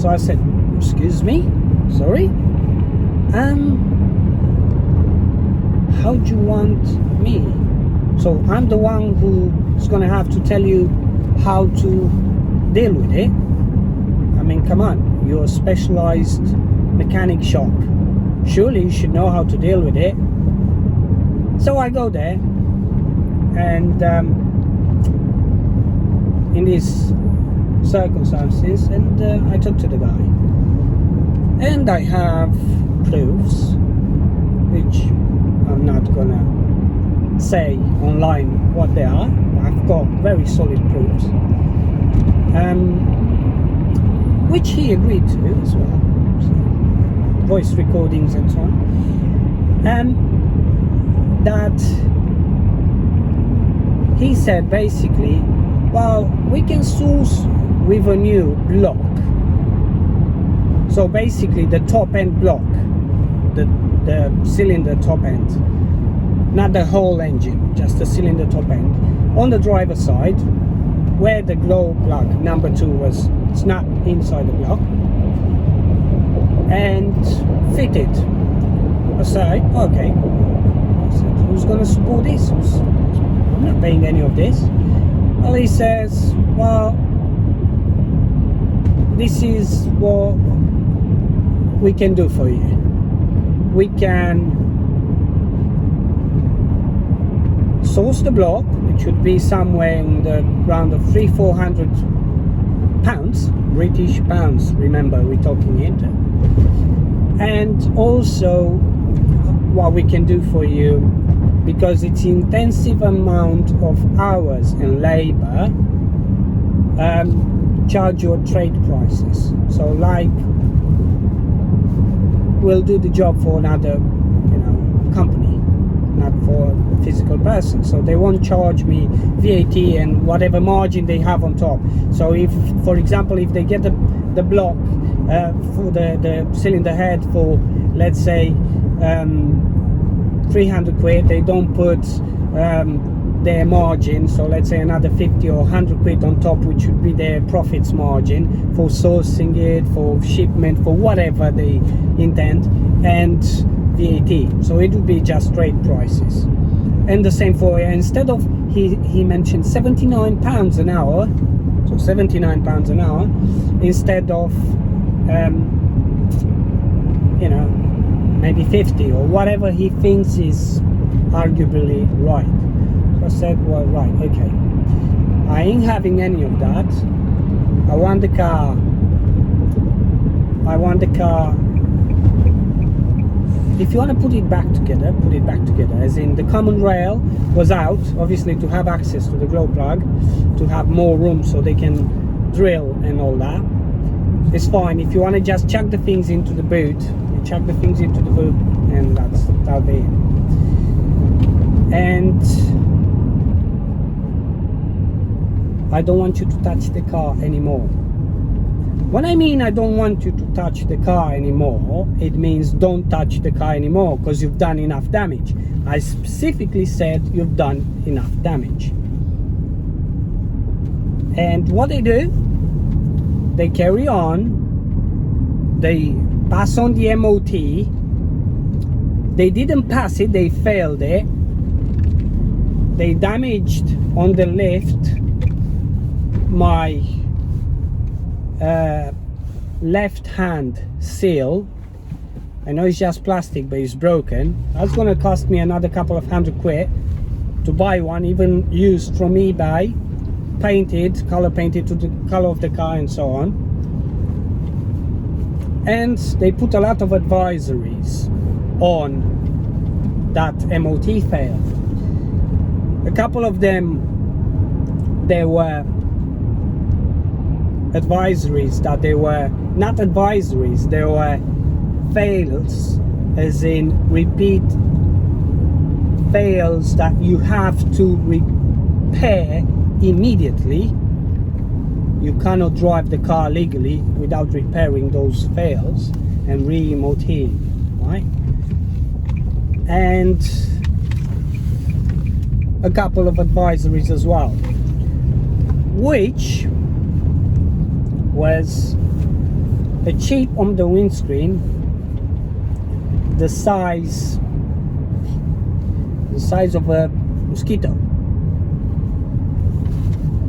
So I said, excuse me, sorry, how do you want me? So I'm the one who's gonna have to tell you how to deal with it. I mean, come on, you're a specialized mechanic shop. Surely you should know how to deal with it. So I go there, and in these circumstances, and I talk to the guy, and I have proofs, which I'm not gonna say online what they are. I've got very solid proofs, which he agreed to as well, so, voice recordings and so on, that he said basically, well, we can source with a new block. So basically the top end block, the cylinder top end, not the whole engine, just the cylinder top end, on the driver's side, where the glow plug number 2 was. It's not inside the block, and fit it. I said, okay. I said, who's going to support this? I'm not paying any of this. Well, he says, well, this is what we can do for you. We can source the block, which would be somewhere in the round of 300-400 pounds, British pounds, remember we're talking into. And also what we can do for you, because it's intensive amount of hours and labor, charge your trade prices. So like, we'll do the job for another company, not for a physical person, so they won't charge me VAT and whatever margin they have on top. So if, for example, if they get the block for the cylinder head for, let's say, 300 quid, they don't put their margin, so let's say another 50 or 100 quid on top, which would be their profits margin for sourcing it, for shipment, for whatever they intend, and VAT. So it would be just trade prices. And the same for, instead of, he mentioned 79 pounds an hour, so 79 pounds an hour, instead of maybe 50 or whatever he thinks is arguably right. So I said, well, right, okay, I ain't having any of that. I want the car. If you want to put it back together, as in the common rail was out, obviously, to have access to the glow plug, to have more room so they can drill and all that. It's fine. If you want to just chuck the things into the boot, you chuck the things into the boot, and that'll be it. And I don't want you to touch the car anymore. When I mean I don't want you to touch the car anymore, it means don't touch the car anymore, because you've done enough damage. I specifically said you've done enough damage. And what they do, they carry on, they pass on the MOT. They didn't pass it, they failed it. They damaged on the lift my left hand seal. I know it's just plastic, but it's broken. That's gonna cost me another couple of £100 to buy one, even used from eBay, painted, color painted to the color of the car and so on. And they put a lot of advisories on that MOT fail. A couple of them, there were advisories that they were not advisories, they were fails, as in repeat fails that you have to repair immediately. You cannot drive the car legally without repairing those fails and re-MOTing, right? And a couple of advisories as well, which was a chip on the windscreen the size of a mosquito.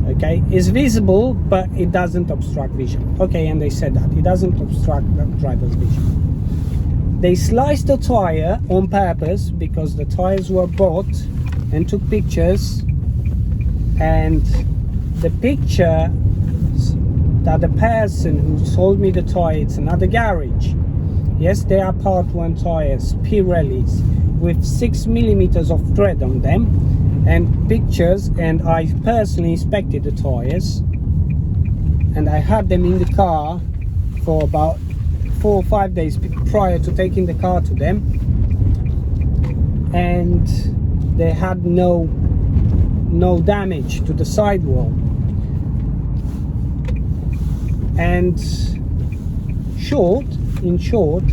Okay, it's visible, but it doesn't obstruct vision. Okay, and they said that it doesn't obstruct the driver's vision. They sliced the tire on purpose because the tires were bought, and took pictures, and the picture that the person who sold me the tire, it's another garage. Yes, they are part 1 tires, Pirellis, with 6 millimeters of tread on them, and pictures, and I personally inspected the tires, and I had them in the car for about 4 or 5 days prior to taking the car to them, and they had no damage to the sidewall. And in short,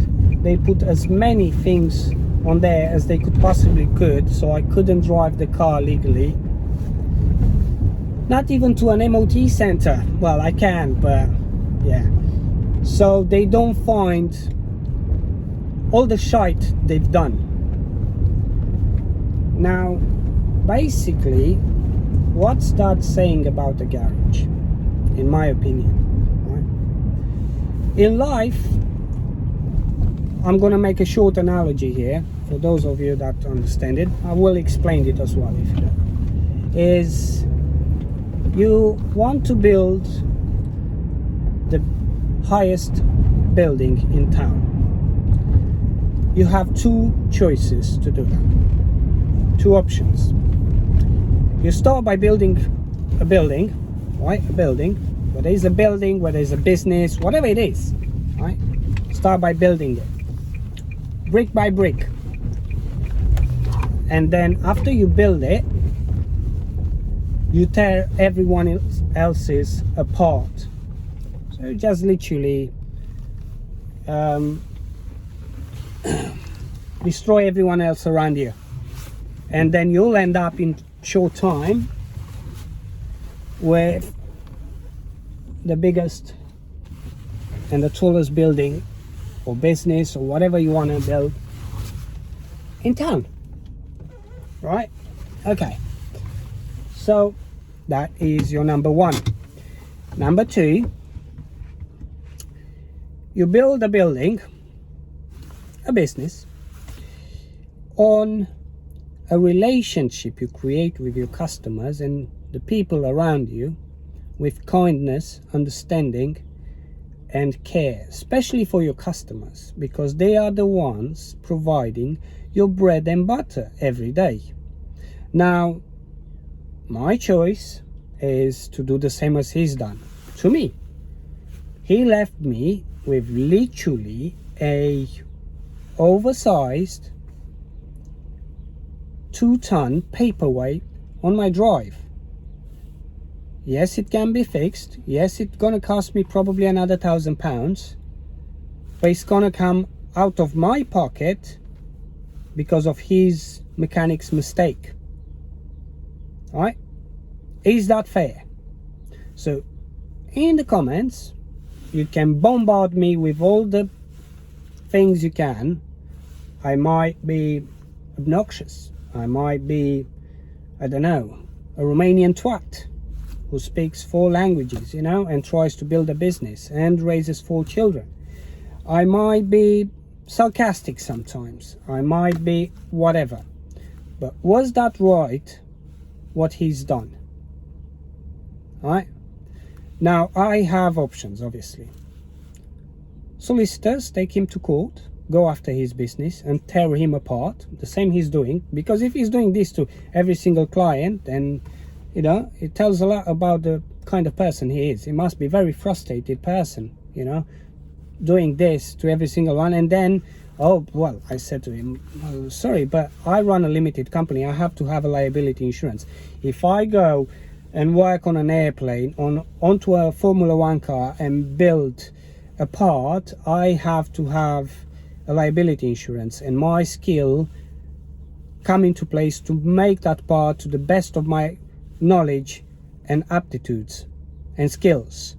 they put as many things on there as they possibly could, so I couldn't drive the car legally, not even to an MOT center. Well, I can, but yeah. So they don't find all the shite they've done. Now, basically, what's that saying about the garage, in my opinion? Right? In life, I'm gonna make a short analogy here for those of you that understand it. I will explain it as well if you don't. Is you want to build the highest building in town. You have 2 choices to do that. 2 options. You start by building a building, right? A building, whether it's a building, whether it's a business, whatever it is, right? Start by building it, brick by brick. And then after you build it, you tear everyone else's apart. So you just literally destroy everyone else around you. And then you'll end up in short time with the biggest and the tallest building or business or whatever you want to build in town, right? Okay, so that is your number 1. Number 2, you build a building, a business, on a relationship you create with your customers and the people around you, with kindness, understanding and care, especially for your customers, because they are the ones providing your bread and butter every day. Now, my choice is to do the same as he's done to me. He left me with literally a oversized 2-ton paperweight on my drive. Yes, it can be fixed. Yes, it's gonna cost me probably another £1,000, but it's gonna come out of my pocket because of his mechanic's mistake. All right? Is that fair? So in the comments, you can bombard me with all the things you can. I might be obnoxious. I might be, I don't know, a Romanian twat who speaks 4 languages, you know, and tries to build a business and raises 4 children. I might be sarcastic sometimes. I might be whatever. But was that right, what he's done? All right? Now, I have options, obviously. Solicitors take him to court, go after his business and tear him apart, the same he's doing, because if he's doing this to every single client, then, you know, it tells a lot about the kind of person he is. He must be a very frustrated person, you know, doing this to every single one. And then, oh, well, I said to him, oh, sorry, but I run a limited company. I have to have a liability insurance. If I go and work on an airplane, onto a Formula 1 car and build a part, I have to have a liability insurance, and my skill come into place to make that part to the best of my knowledge and aptitudes and skills.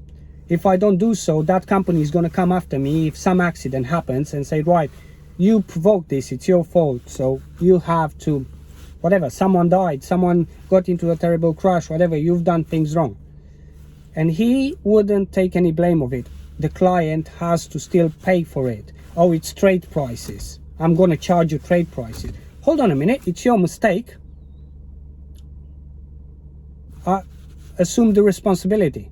If I don't do so, that company is going to come after me if some accident happens and say, right, you provoked this, it's your fault, so you have to, whatever, someone died, someone got into a terrible crash, whatever, you've done things wrong. And he wouldn't take any blame of it. The client has to still pay for it. Oh, it's trade prices. I'm going to charge you trade prices. Hold on a minute, it's your mistake. Assume the responsibility.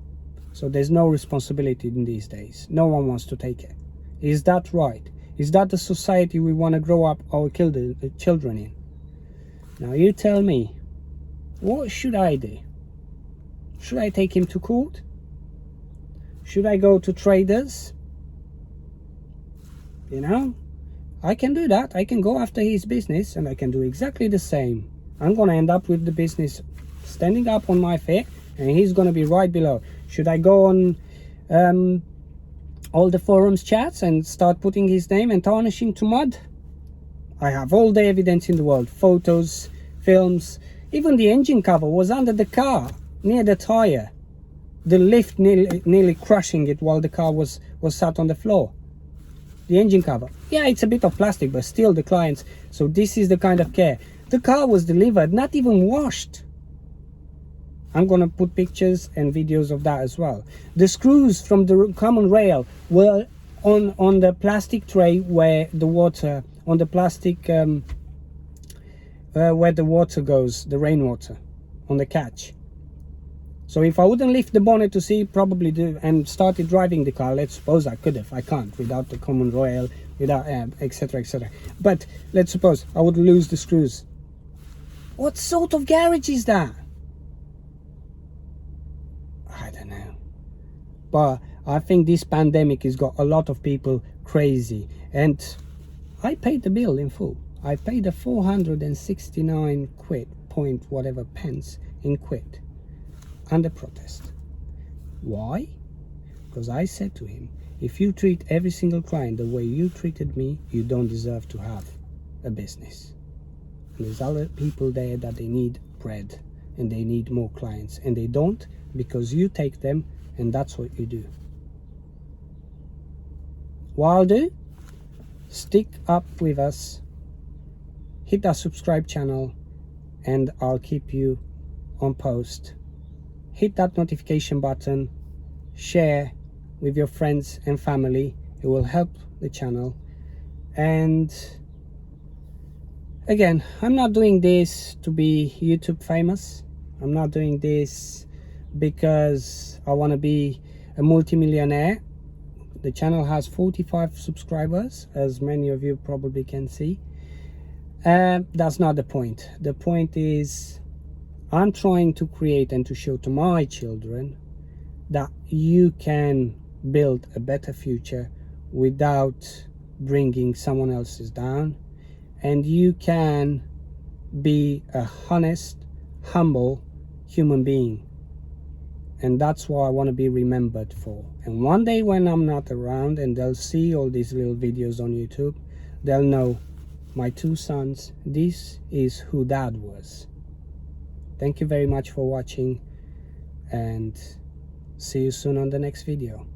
So there's no responsibility in these days. No one wants to take it. Is that right? Is that the society we want to grow up our children in? Now you tell me, what should I do? Should I take him to court? Should I go to traders? You know, I can do that. I can go after his business and I can do exactly the same. I'm going to end up with the business standing up on my feet and he's going to be right below. Should I go on all the forums chats and start putting his name and tarnish him to mud? I have all the evidence in the world, photos, films. Even the engine cover was under the car, near the tire. The lift nearly crushing it while the car was sat on the floor. The engine cover, yeah, it's a bit of plastic, but still the clients. So this is the kind of care. The car was delivered, not even washed. I'm gonna put pictures and videos of that as well. The screws from the common rail were on the plastic tray where the water, on the plastic where the water goes, the rainwater, on the catch. So if I wouldn't lift the bonnet to see, probably do, and started driving the car, let's suppose I could have. I can't without the common rail, without etc, etc. But let's suppose I would lose the screws. What sort of garage is that? I don't know. But I think this pandemic has got a lot of people crazy. And I paid the bill in full. I paid a 469 quid, point whatever pence in quid, under protest. Why? Because I said to him, if you treat every single client the way you treated me, you don't deserve to have a business. And there's other people there that they need bread and they need more clients, and they don't, because you take them, and that's what you do. What I'll do, stick up with us, hit that subscribe channel, and I'll keep you on post. Hit that notification button, share with your friends and family. It will help the channel. And again, I'm not doing this to be YouTube famous. I'm not doing this because I want to be a multimillionaire. The channel has 45 subscribers, as many of you probably can see. That's not the point. The point is, I'm trying to create and to show to my children that you can build a better future without bringing someone else's down, and you can be a honest, humble human being. And that's what I want to be remembered for. And one day when I'm not around and they'll see all these little videos on YouTube, they'll know, my two sons, this is who Dad was. Thank you very much for watching, and see you soon on the next video.